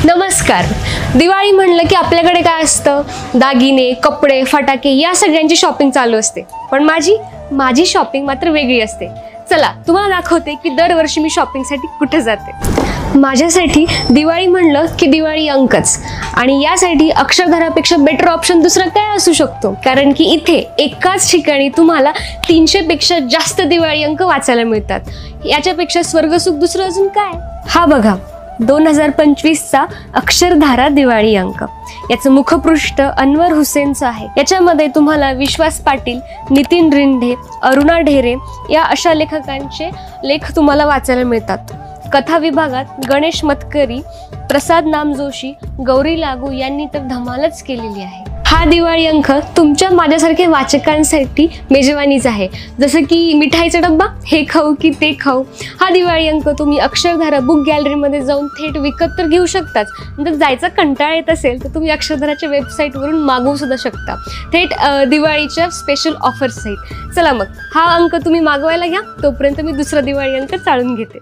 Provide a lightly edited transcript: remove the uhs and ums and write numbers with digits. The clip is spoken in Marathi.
नमस्कार. दिवाळी म्हणलं की आपल्याकडे काय असतं, दागिने, कपडे, फटाके या सगळ्यांची शॉपिंग चालू असते. पण माझी शॉपिंग मात्र वेगळी असते. चला तुम्हाला दाखवते की दरवर्षी मी शॉपिंगसाठी कुठे जाते. माझ्यासाठी दिवाळी म्हणलं की दिवाळी अंकच, आणि यासाठी अक्षरधारापेक्षा बेटर ऑप्शन दुसरा काय असू शकतो, कारण की इथे एकाच ठिकाणी तुम्हाला 300 पेक्षा जास्त दिवाळी अंक वाचायला मिळतात. याच्यापेक्षा स्वर्गसुख दुसरं अजून काय. हा बघा 2025चा अक्षरधारा दिवाळी अंक. याचं मुखपृष्ठ अनवर हुसेनचं आहे. याच्यामध्ये तुम्हाला विश्वास पाटील, नितीन रिंढे, अरुणा ढेरे या अशा लेखकांचे लेख तुम्हाला वाचायला मिळतात. कथा विभागात गणेश मतकरी, प्रसाद नामजोशी, गौरी लागू यांनी तर धमालच केलेली आहे. हा दिवाळी अंक तुमच्या माझ्यासारख्या वाचकांसाठी मेजवानीच आहे. जसं की मिठाईचा डब्बा, हे खाऊ की ते खाऊ. हा दिवाळी अंक तुम्ही अक्षरधारा बुक गॅलरीमध्ये जाऊन थेट विकत तर घेऊ शकताच. जर जायचा कंटाळा येत असेल तर तुम्ही अक्षरधाराच्या वेबसाईटवरून मागवू सुद्धा शकता, थेट दिवाळीच्या स्पेशल ऑफर्स आहेत. चला मग हा अंक तुम्ही मागवायला घ्या, तोपर्यंत मी दुसरा दिवाळी अंक चाळून घेते.